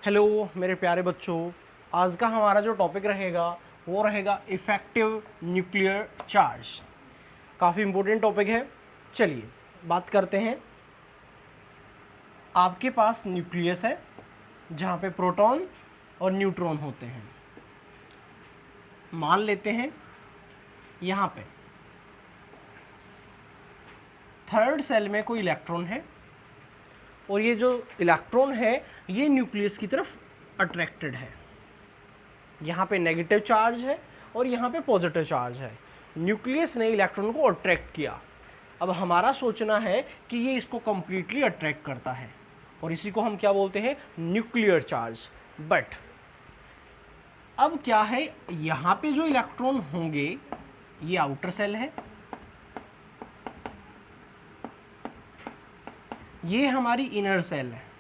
Hello मेरे प्यारे बच्चों, आज का हमारा जो टॉपिक रहेगा वो रहेगा इफ़ेक्टिव न्यूक्लियर चार्ज। काफ़ी इम्पोर्टेंट टॉपिक है। चलिए बात करते हैं। आपके पास न्यूक्लियस है जहाँ पे प्रोटॉन और न्यूट्रॉन होते हैं। मान लेते हैं यहाँ पे थर्ड सेल में कोई इलेक्ट्रॉन है और ये जो इलेक्ट्रॉन है ये न्यूक्लियस की तरफ अट्रैक्टेड है। यहाँ पे नेगेटिव चार्ज है और यहाँ पे पॉजिटिव चार्ज है। न्यूक्लियस ने इलेक्ट्रॉन को अट्रैक्ट किया। अब हमारा सोचना है कि ये इसको कंप्लीटली अट्रैक्ट करता है और इसी को हम क्या बोलते हैं, न्यूक्लियर चार्ज। बट अब क्या है, यहाँ पे जो इलेक्ट्रॉन होंगे ये आउटर सेल है, ये हमारी इनर सेल है।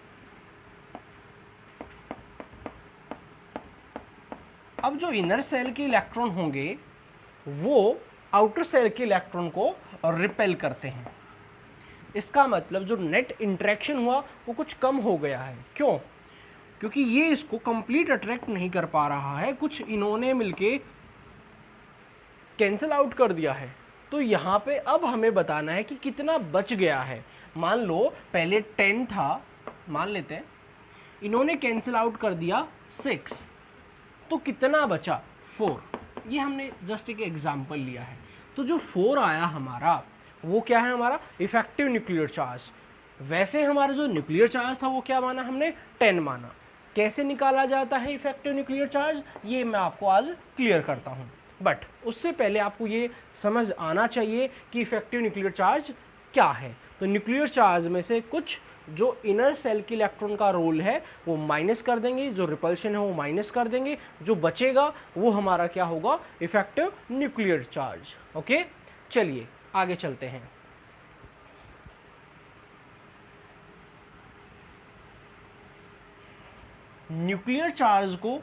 अब जो इनर सेल के इलेक्ट्रॉन होंगे वो आउटर सेल के इलेक्ट्रॉन को रिपेल करते हैं। इसका मतलब जो नेट इंटरेक्शन हुआ वो कुछ कम हो गया है। क्यों? क्योंकि ये इसको कंप्लीट अट्रैक्ट नहीं कर पा रहा है, कुछ इन्होंने मिलके कैंसिल आउट कर दिया है। तो यहाँ पे अब हमें बताना है कि कितना बच गया है। मान लो पहले 10 था, मान लेते हैं इन्होंने कैंसिल आउट कर दिया 6, तो कितना बचा 4। ये हमने जस्ट एक एग्जांपल लिया है। तो जो 4 आया हमारा वो क्या है, हमारा इफेक्टिव न्यूक्लियर चार्ज। वैसे हमारा जो न्यूक्लियर चार्ज था वो क्या माना हमने, 10 माना। कैसे निकाला जाता है इफेक्टिव न्यूक्लियर चार्ज, ये मैं आपको आज क्लियर करता हूँ। बट उससे पहले आपको ये समझ आना चाहिए कि इफेक्टिव न्यूक्लियर चार्ज क्या है। तो न्यूक्लियर चार्ज में से कुछ जो इनर सेल के इलेक्ट्रॉन का रोल है वो माइनस कर देंगे, जो रिपल्शन है वो माइनस कर देंगे, जो बचेगा वो हमारा क्या होगा, इफेक्टिव न्यूक्लियर चार्ज। ओके, चलिए आगे चलते हैं। न्यूक्लियर चार्ज को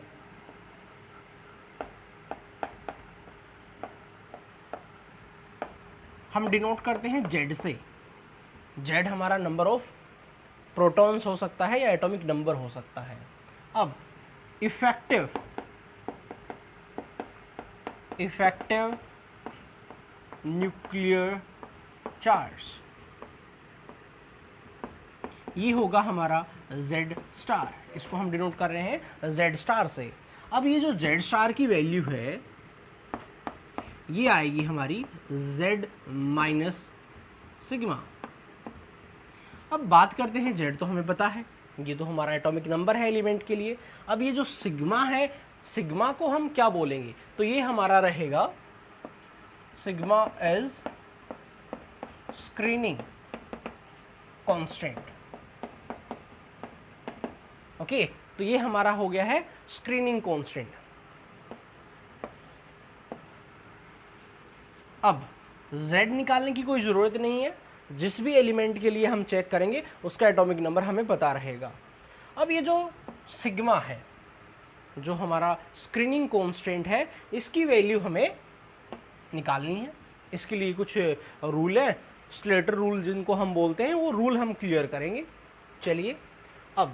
हम डिनोट करते हैं Z से। Z हमारा नंबर ऑफ प्रोटॉन्स हो सकता है या एटॉमिक नंबर हो सकता है। अब इफेक्टिव न्यूक्लियर चार्ज ये होगा हमारा Z स्टार। इसको हम डिनोट कर रहे हैं Z स्टार से। अब ये जो Z स्टार की वैल्यू है ये आएगी हमारी Z माइनस सिग्मा। अब बात करते हैं Z, तो हमें पता है ये तो हमारा एटॉमिक नंबर है एलिमेंट के लिए। अब ये जो सिग्मा है, सिग्मा को हम क्या बोलेंगे, तो ये हमारा रहेगा sigma as screening constant. Okay, तो ये हमारा हो गया है स्क्रीनिंग कांस्टेंट। अब Z निकालने की कोई ज़रूरत नहीं है, जिस भी एलिमेंट के लिए हम चेक करेंगे उसका एटॉमिक नंबर हमें पता रहेगा। अब ये जो सिग्मा है, जो हमारा स्क्रीनिंग कांस्टेंट है, इसकी वैल्यू हमें निकालनी है। इसके लिए कुछ रूल है, स्लेटर रूल जिनको हम बोलते हैं, वो रूल हम क्लियर करेंगे। चलिए, अब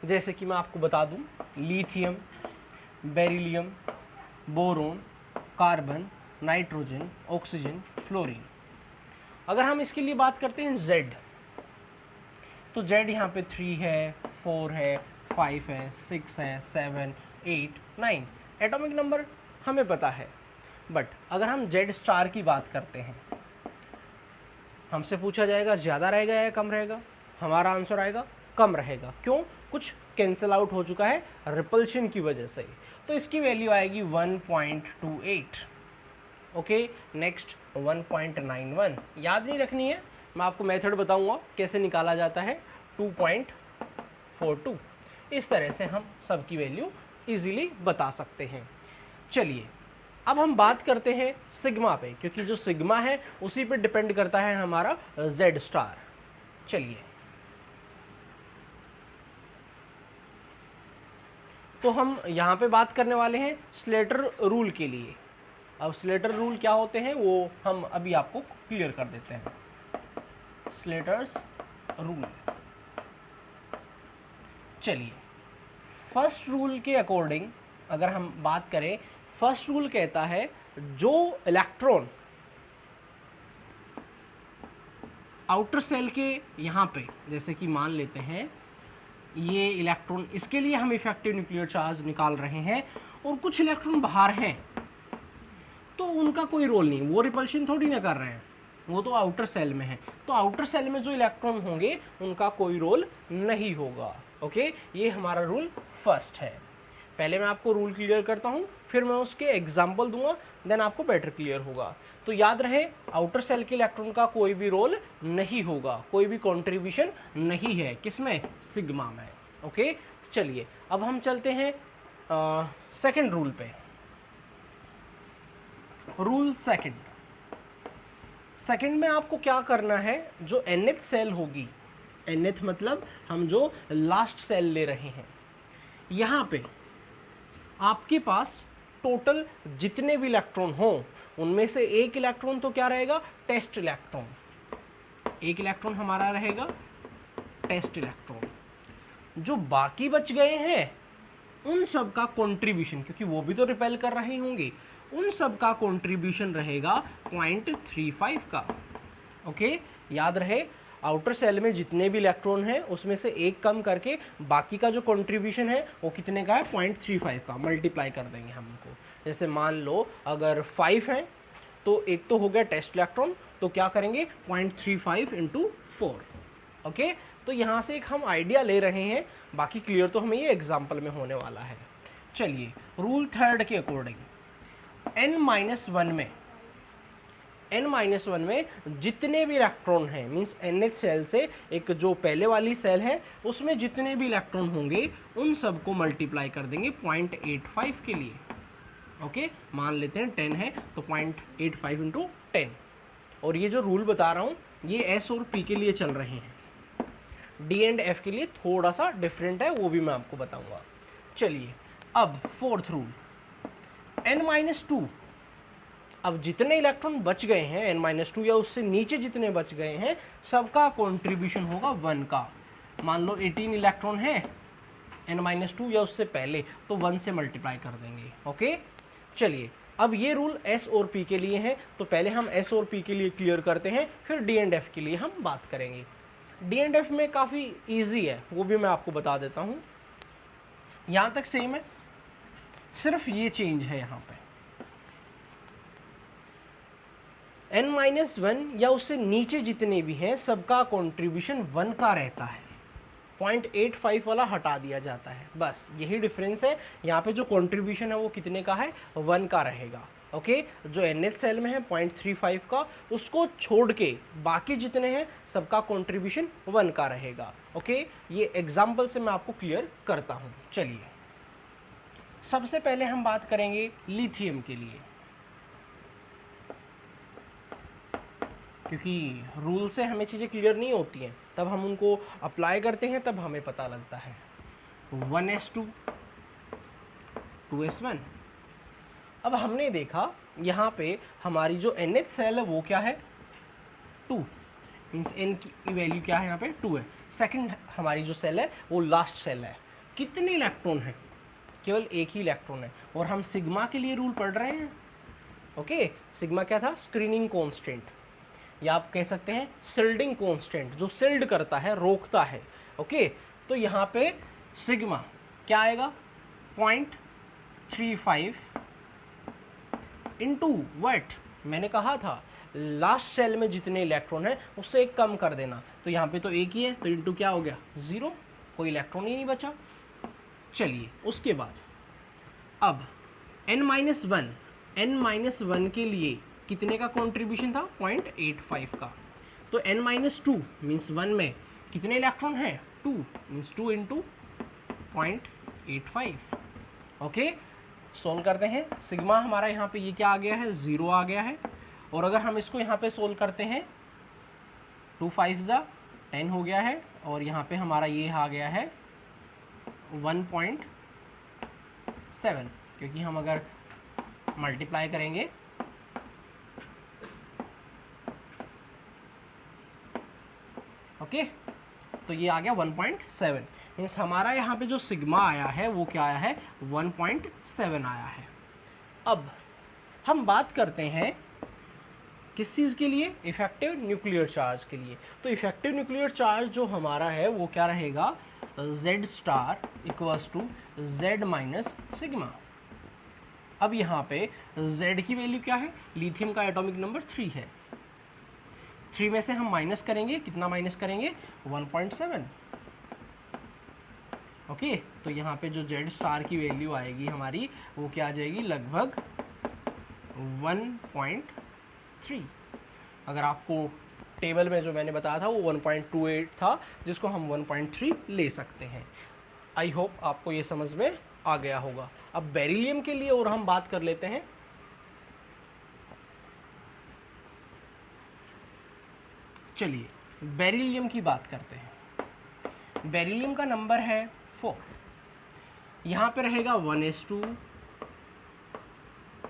जैसे कि मैं आपको बता दूं, lithium, beryllium, boron, carbon, nitrogen, oxygen, fluorine. अगर हम इसके लिए बात करते हैं Z, तो Z यहाँ पे 3 है, 4 है, 5 है, 6 है, 7, 8, 9 एटॉमिक नंबर हमें पता है। बट अगर हम Z स्टार की बात करते हैं, हमसे पूछा जाएगा ज़्यादा रहेगा या कम रहेगा, हमारा आंसर आएगा कम रहेगा। क्यों? कुछ कैंसिल आउट हो चुका है रिपल्शन की वजह से। तो इसकी वैल्यू आएगी 1.28। Okay, next 1.91। याद नहीं रखनी है, मैं आपको मेथड बताऊंगा कैसे निकाला जाता है। 2.42। इस तरह से हम सबकी वैल्यू इजीली बता सकते हैं। चलिए, अब हम बात करते हैं सिग्मा पे, क्योंकि जो सिग्मा है उसी पे डिपेंड करता है हमारा Z स्टार। चलिए, तो हम यहाँ पे बात करने वाले हैं स्लेटर रूल के लिए। अब स्लेटर रूल क्या होते हैं वो हम अभी आपको क्लियर कर देते हैं। Slater's rule. चलिए, फर्स्ट रूल के अकॉर्डिंग अगर हम बात करें, फर्स्ट रूल कहता है जो इलेक्ट्रॉन आउटर सेल के यहाँ पे, जैसे कि मान लेते हैं ये इलेक्ट्रॉन, इसके लिए हम इफेक्टिव न्यूक्लियर चार्ज निकाल रहे हैं और कुछ इलेक्ट्रॉन बाहर हैं, तो उनका कोई रोल नहीं, वो रिपल्शन थोड़ी ना कर रहे हैं, वो तो आउटर सेल में है। तो आउटर सेल में जो इलेक्ट्रॉन होंगे उनका कोई रोल नहीं होगा। ओके, ये हमारा रूल फर्स्ट है। पहले मैं आपको रूल क्लियर करता हूँ, फिर मैं उसके एग्जाम्पल दूंगा, देन आपको बेटर क्लियर होगा। तो याद रहे, आउटर सेल के इलेक्ट्रॉन का कोई भी रोल नहीं होगा, कोई भी कंट्रीब्यूशन नहीं है, किसमें, सिग्मा में। ओके, चलिए अब हम चलते हैं सेकंड रूल पे। रूल सेकंड में आपको क्या करना है, जो nth सेल होगी, nth मतलब हम जो लास्ट सेल ले रहे हैं, यहाँ पे आपके पास टोटल जितने भी इलेक्ट्रॉन हो उनमें से एक इलेक्ट्रॉन तो क्या रहेगा, टेस्ट इलेक्ट्रॉन। एक इलेक्ट्रॉन हमारा रहेगा टेस्ट इलेक्ट्रॉन। जो बाकी बच गए हैं उन सब का कंट्रीब्यूशन, क्योंकि वो भी तो रिपेल कर रहे होंगे, उन सब का कंट्रीब्यूशन रहेगा 0.35 का। ओके, याद रहे आउटर सेल में जितने भी इलेक्ट्रॉन हैं उसमें से एक कम करके बाकी का जो कंट्रीब्यूशन है वो कितने का है, 0.35 का। मल्टीप्लाई कर देंगे हम उनको, जैसे मान लो अगर 5 हैं तो एक तो हो गया टेस्ट इलेक्ट्रॉन, तो क्या करेंगे 0.35 इंटू 4। ओके, तो यहाँ से एक हम आइडिया ले रहे हैं, बाकी क्लियर तो हमें ये एग्जाम्पल में होने वाला है। चलिए, रूल थर्ड के अकॉर्डिंग n-1 में जितने भी इलेक्ट्रॉन हैं, मीन्स nth सेल से एक जो पहले वाली सेल है उसमें जितने भी इलेक्ट्रॉन होंगे उन सब को मल्टीप्लाई कर देंगे 0.85 के लिए। ओके, मान लेते हैं 10 है तो 0.85 इंटू 10। और ये जो रूल बता रहा हूँ ये S और P के लिए चल रहे हैं, D एंड F के लिए थोड़ा सा डिफरेंट है, वो भी मैं आपको बताऊंगा। चलिए, अब फोर्थ रूल n-2। अब जितने इलेक्ट्रॉन बच गए हैं n-2 या उससे नीचे जितने बच गए हैं सबका कंट्रीब्यूशन होगा 1 का। मान लो 18 इलेक्ट्रॉन है n-2 या उससे पहले, तो 1 से मल्टीप्लाई कर देंगे। ओके, चलिए अब ये रूल S और P के लिए है, तो पहले हम S और P के लिए क्लियर करते हैं, फिर D एंड F के लिए हम बात करेंगे। D एंड F में काफ़ी ईजी है, वो भी मैं आपको बता देता हूँ। यहाँ तक सेम है, सिर्फ ये चेंज है यहाँ पे, n-1 या उससे नीचे जितने भी हैं सबका कंट्रीब्यूशन 1 का रहता है, 0.85 वाला हटा दिया जाता है, बस यही डिफरेंस है। यहाँ पे जो कंट्रीब्यूशन है वो कितने का है, 1 का रहेगा। ओके, जो nth सेल में है 0.35 का, उसको छोड़ के बाकी जितने हैं सबका कंट्रीब्यूशन 1 का रहेगा। ओके, ये एग्जाम्पल से मैं आपको क्लियर करता हूँ। चलिए, सबसे पहले हम बात करेंगे लिथियम के लिए, क्योंकि रूल से हमें चीज़ें क्लियर नहीं होती हैं, तब हम उनको अप्लाई करते हैं तब हमें पता लगता है। 1s2 2s1। अब हमने देखा यहाँ पे हमारी जो nth सेल है वो क्या है, 2, मीन्स n की वैल्यू क्या है यहाँ पे 2 है। सेकंड हमारी जो सेल है वो लास्ट सेल है, कितने इलेक्ट्रॉन हैं, केवल एक ही इलेक्ट्रॉन है, और हम सिग्मा के लिए रूल पढ़ रहे हैं। ओके, सिग्मा क्या था, स्क्रीनिंग कॉन्स्टेंट, या आप कह सकते हैं सिल्डिंग कॉन्स्टेंट, जो सिल्ड करता है, रोकता है। ओके, तो यहाँ पे सिग्मा क्या आएगा, 0.35 इंटू वट, मैंने कहा था लास्ट सेल में जितने इलेक्ट्रॉन है उससे एक कम कर देना, तो यहाँ पे तो एक ही है, तो इंटू क्या हो गया 0, कोई इलेक्ट्रॉन ही नहीं बचा। चलिए, उसके बाद अब n-1 के लिए कितने का कंट्रीब्यूशन था, 0.85 का। तो n-2 मीन्स 1 में कितने इलेक्ट्रॉन हैं, 2, मीन्स 2 इंटू 0.85। ओके, सोल्व करते हैं। सिग्मा हमारा यहाँ पे ये क्या आ गया है, 0 आ गया है, और अगर हम इसको यहाँ पे सोल्व करते हैं 2 5 10 हो गया है, और यहाँ पे हमारा ये आ गया है 1.7, क्योंकि हम अगर मल्टीप्लाई करेंगे ओके, तो ये आ गया 1.7। मीन्स हमारा यहाँ पे जो सिग्मा आया है वो क्या आया है, 1.7 आया है। अब हम बात करते हैं किस चीज़ के लिए, इफेक्टिव न्यूक्लियर चार्ज के लिए। तो इफेक्टिव न्यूक्लियर चार्ज जो हमारा है वो क्या रहेगा, Z star equals to Z minus sigma. अब यहाँ पे Z की वैल्यू क्या है, लिथियम का एटॉमिक नंबर 3 है, 3 में से हम माइनस करेंगे, कितना माइनस करेंगे, 1.7। ओके, तो यहाँ पे जो Z स्टार की वैल्यू आएगी हमारी वो क्या आ जाएगी, लगभग 1.3। अगर आपको टेबल में जो मैंने बताया था वो 1.28 था, जिसको हम 1.3 ले सकते हैं। आई होप आपको ये समझ में आ गया होगा। अब बेरिलियम के लिए और हम बात कर लेते हैं। चलिए बेरिलियम की बात करते हैं। बेरिलियम का नंबर है 4। यहाँ पे रहेगा 1s2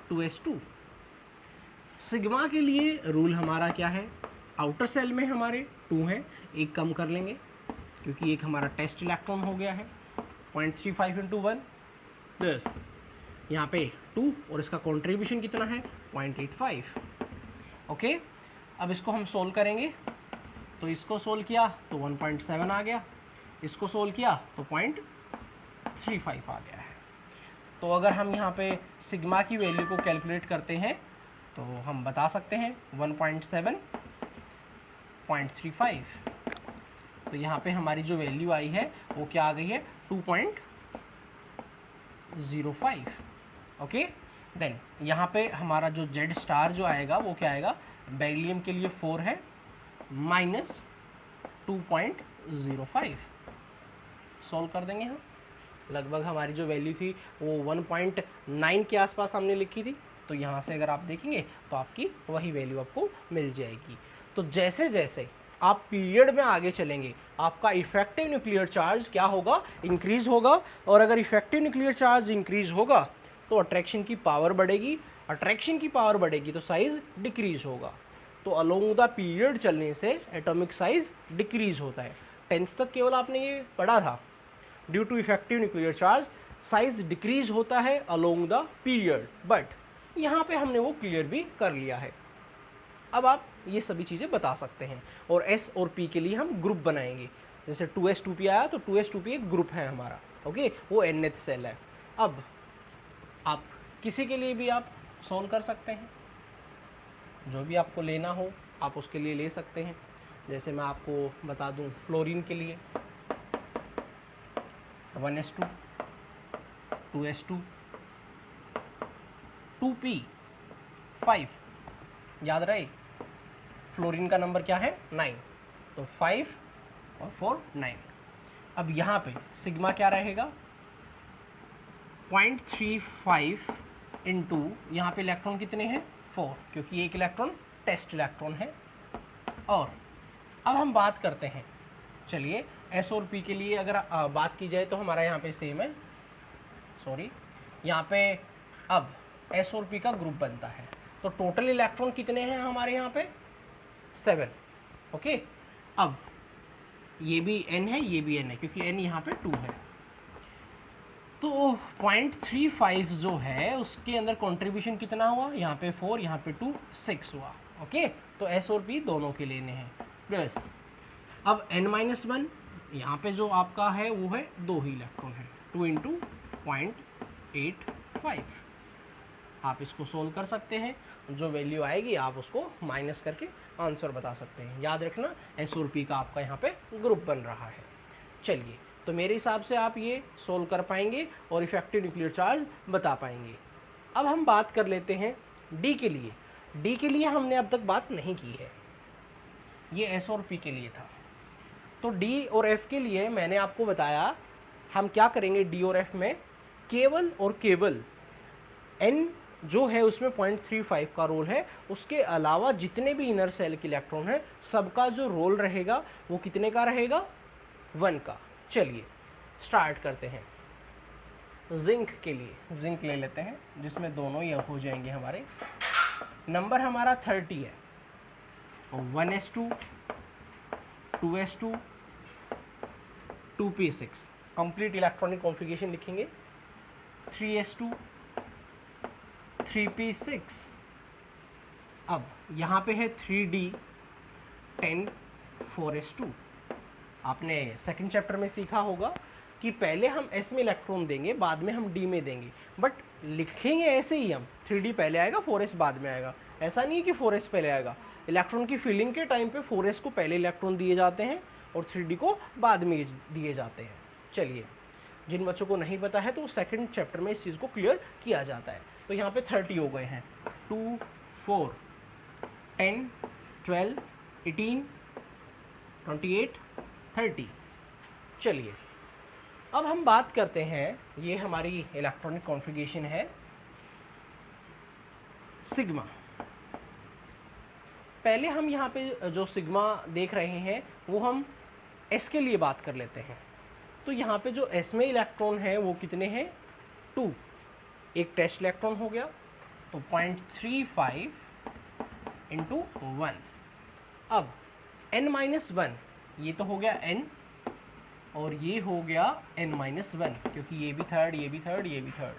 2s2। सिग्मा के लिए रूल हमारा क्या है, आउटर सेल में हमारे 2 हैं, एक कम कर लेंगे क्योंकि एक हमारा टेस्ट इलेक्ट्रॉन हो गया है, 0.35 × 1 प्लस यहाँ पे 2 और इसका कंट्रीब्यूशन कितना है, 0.85। ओके, अब इसको हम सोल्व करेंगे। तो इसको सोल्व किया तो 1.7 आ गया, इसको सोल्व किया तो 0.35 आ गया है। तो अगर हम यहाँ पे सिग्मा की वैल्यू को कैलकुलेट करते हैं तो हम बता सकते हैं 1.7 0.35। तो यहाँ पे हमारी जो वैल्यू आई है वो क्या आ गई है, 2.05। ओके, देन यहाँ पे हमारा जो Z स्टार जो आएगा वो क्या आएगा, बेरिलियम के लिए 4 है, माइनस 2.05। सॉल्व कर देंगे हम। लगभग हमारी जो वैल्यू थी वो 1.9 के आसपास हमने लिखी थी, तो यहाँ से अगर आप देखेंगे तो आपकी वही वैल्यू आपको मिल जाएगी। तो जैसे जैसे आप पीरियड में आगे चलेंगे आपका इफेक्टिव न्यूक्लियर चार्ज क्या होगा, इंक्रीज होगा। और अगर इफेक्टिव न्यूक्लियर चार्ज इंक्रीज होगा तो अट्रैक्शन की पावर बढ़ेगी, अट्रैक्शन की पावर बढ़ेगी तो साइज डिक्रीज होगा। तो अलोंग द पीरियड चलने से एटॉमिक साइज डिक्रीज होता है। 10th तक केवल आपने ये पढ़ा था, due to effective nuclear charge size decrease होता है अलोंग द पीरियड, बट यहाँ पे हमने वो क्लियर भी कर लिया है। अब आप ये सभी चीज़ें बता सकते हैं। और S और P के लिए हम ग्रुप बनाएंगे, जैसे 2s2p आया तो 2s2p एक ग्रुप है हमारा, ओके, वो nth सेल है। अब आप किसी के लिए भी आप सॉल्व कर सकते हैं, जो भी आपको लेना हो आप उसके लिए ले सकते हैं। जैसे मैं आपको बता दूं फ्लोरीन के लिए 1s2 2s2 2p 5, याद रहे फ्लोरीन का नंबर क्या है, 9, तो 5 और 4 9। अब यहाँ पे सिग्मा क्या रहेगा, 0.35 इंटू यहाँ पे इलेक्ट्रॉन कितने हैं, 4, क्योंकि एक इलेक्ट्रॉन टेस्ट इलेक्ट्रॉन है। और अब हम बात करते हैं, चलिए S और P के लिए अगर बात की जाए तो हमारा यहाँ पे सेम है, सॉरी यहाँ पे अब S और P का ग्रुप बनता है। तो टोटल इलेक्ट्रॉन कितने हैं हमारे यहाँ पे, 7। ओके, अब ये भी n है, ये भी n है, क्योंकि n यहाँ पे 2 है। तो 0.35 जो है उसके अंदर कंट्रीब्यूशन कितना हुआ, यहाँ पे 4, यहाँ पे 2, 6 हुआ। ओके, तो S और P दोनों के लेने हैं। प्लस अब n-1 यहाँ पे जो आपका है वो है 2 ही इलेक्ट्रॉन है, 2 × 0.85। आप इसको सोल्व कर सकते हैं, जो वैल्यू आएगी आप उसको माइनस करके आंसर बता सकते हैं। याद रखना S और P का आपका यहाँ पे ग्रुप बन रहा है। चलिए, तो मेरे हिसाब से आप ये सोल्व कर पाएंगे और इफेक्टिव न्यूक्लियर चार्ज बता पाएंगे। अब हम बात कर लेते हैं D के लिए। D के लिए हमने अब तक बात नहीं की है, ये S और P के लिए था। तो D और F के लिए मैंने आपको बताया हम क्या करेंगे, D और F में केवल और केवल N जो है उसमें 0.35 का रोल है, उसके अलावा जितने भी इनर सेल के इलेक्ट्रॉन है सबका जो रोल रहेगा वो कितने का रहेगा, 1 का। चलिए स्टार्ट करते हैं। जिंक के लिए जिंक ले लेते हैं, जिसमें दोनों ये हो जाएंगे हमारे। नंबर हमारा 30 है, 1s2 2s2 2p6, complete electronic configuration लिखेंगे 3s2 3p6। अब यहाँ पे है 3d10 4s2। आपने सेकंड चैप्टर में सीखा होगा कि पहले हम s में इलेक्ट्रॉन देंगे, बाद में हम d में देंगे, बट लिखेंगे ऐसे ही हम 3d पहले आएगा 4s बाद में आएगा। ऐसा नहीं है कि 4s पहले आएगा। इलेक्ट्रॉन की फिलिंग के टाइम पे 4s को पहले इलेक्ट्रॉन दिए जाते हैं और 3d को बाद में दिए जाते हैं। चलिए, जिन बच्चों को नहीं पता है तो सेकंड चैप्टर में इस चीज़ को क्लियर किया जाता है। तो यहाँ पे 30 हो गए हैं, 2 4 10 12 18 28 30। चलिए, अब हम बात करते हैं, ये हमारी इलेक्ट्रॉनिक कॉन्फ़िगरेशन है सिग्मा। पहले हम यहाँ पे जो सिग्मा देख रहे हैं वो हम s के लिए बात कर लेते हैं। तो यहाँ पे जो s में इलेक्ट्रॉन है वो कितने हैं, 2। एक टेस्ट इलेक्ट्रॉन हो गया, तो 0.35 इंटू 1। अब n-1, ये तो हो गया n और ये हो गया n-1, क्योंकि ये भी थर्ड, ये भी थर्ड, ये भी थर्ड।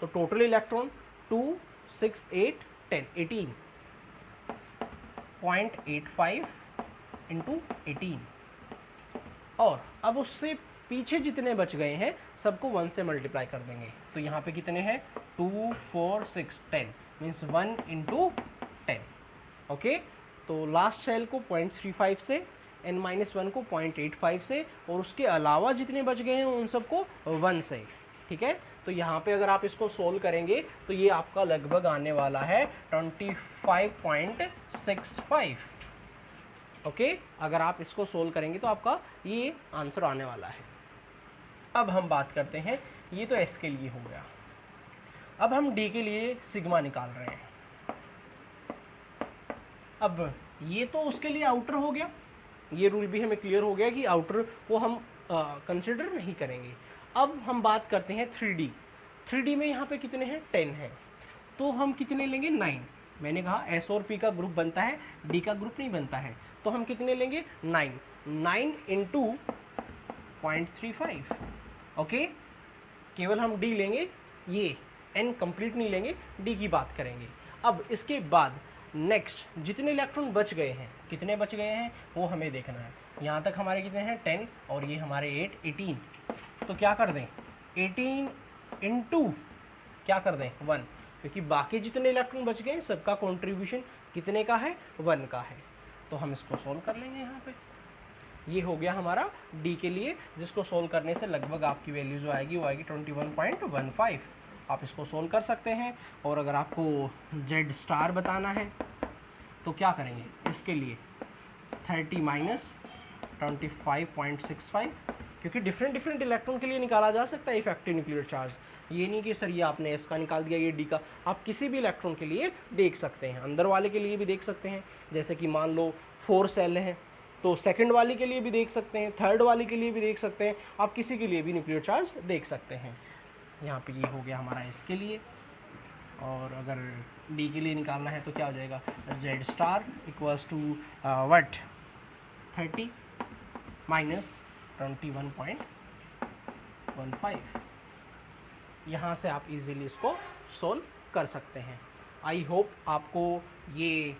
तो टोटल इलेक्ट्रॉन 2 6 8 10 18, 0.85 इंटू 18। और अब उससे पीछे जितने बच गए हैं सबको 1 से मल्टीप्लाई कर देंगे। तो यहाँ पे कितने हैं, 2 4 6 10, मीन्स 1 इंटू 10। ओके, तो लास्ट सेल को 0.35 से, n-1 को 0.85 से, और उसके अलावा जितने बच गए हैं उन सबको 1 से। ठीक है, तो यहाँ पे अगर आप इसको सोल्व करेंगे तो ये आपका लगभग आने वाला है 25.65। ओके, अगर आप इसको सोल्व करेंगे तो आपका ये आंसर आने वाला है। अब हम बात करते हैं, ये तो s के लिए हो गया। अब हम d के लिए सिग्मा निकाल रहे हैं। अब ये तो उसके लिए आउटर हो गया, ये रूल भी हमें क्लियर हो गया कि आउटर को हम कंसिडर नहीं करेंगे। अब हम बात करते हैं 3D। 3D में यहाँ पे कितने हैं, 10 हैं, तो हम कितने लेंगे, 9। मैंने कहा S और P का ग्रुप बनता है, D का ग्रुप नहीं बनता है, तो हम कितने लेंगे, 9 इंटू 0.35। ओके, केवल हम D लेंगे, ये N कंप्लीट नहीं लेंगे, D की बात करेंगे। अब इसके बाद नेक्स्ट जितने इलेक्ट्रॉन बच गए हैं, कितने बच गए हैं वो हमें देखना है। यहाँ तक हमारे कितने हैं, 10, और ये हमारे 8 18। तो क्या कर दें, 18 इंटू क्या कर दें, 1, क्योंकि बाकी जितने इलेक्ट्रॉन बच गए सबका कंट्रीब्यूशन कितने का है, 1 का है। तो हम इसको सोल्व कर लेंगे। यहाँ पे ये हो गया हमारा D के लिए, जिसको सोल्व करने से लगभग आपकी वैल्यू जो आएगी वो आएगी 21.15। आप इसको सोल्व कर सकते हैं। और अगर आपको Z स्टार बताना है तो क्या करेंगे, इसके लिए 30 माइनस 25.65, क्योंकि डिफरेंट इलेक्ट्रॉन के लिए निकाला जा सकता है इफेक्टिव न्यूक्लियर चार्ज। ये नहीं कि सर ये आपने S का निकाल दिया, ये D का। आप किसी भी इलेक्ट्रॉन के लिए देख सकते हैं, अंदर वाले के लिए भी देख सकते हैं। जैसे कि मान लो 4 सेल हैं तो सेकंड वाली के लिए भी देख सकते हैं, थर्ड वाली के लिए भी देख सकते हैं, आप किसी के लिए भी न्यूक्लियर चार्ज देख सकते हैं। यहाँ पे ये हो गया हमारा S के लिए। और अगर D के लिए निकालना है तो क्या हो जाएगा, Z star equals to what 30 minus 21.15। यहाँ से आप इजीली इसको सोल्व कर सकते हैं। आई होप आपको ये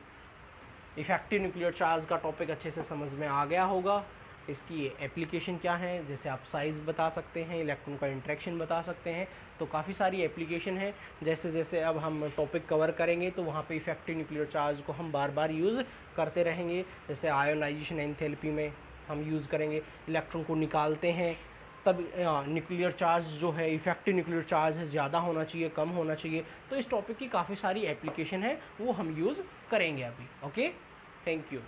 इफेक्टिव न्यूक्लियर चार्ज का टॉपिक अच्छे से समझ में आ गया होगा। इसकी एप्लीकेशन क्या है, जैसे आप साइज़ बता सकते हैं, इलेक्ट्रॉन का इंटरेक्शन बता सकते हैं, तो काफ़ी सारी एप्लीकेशन है। जैसे जैसे अब हम टॉपिक कवर करेंगे तो वहाँ पे इफेक्टिव न्यूक्लियर चार्ज को हम बार बार यूज़ करते रहेंगे। जैसे आयोनाइजेशन एंथैल्पी में हम यूज़ करेंगे, इलेक्ट्रॉन को निकालते हैं तब न्यूक्लियर चार्ज जो है, इफेक्टिव न्यूक्लियर चार्ज है, ज़्यादा होना चाहिए, कम होना चाहिए। तो इस टॉपिक की काफ़ी सारी एप्लीकेशन है, वो हम यूज़ करेंगे अभी। Okay, thank you.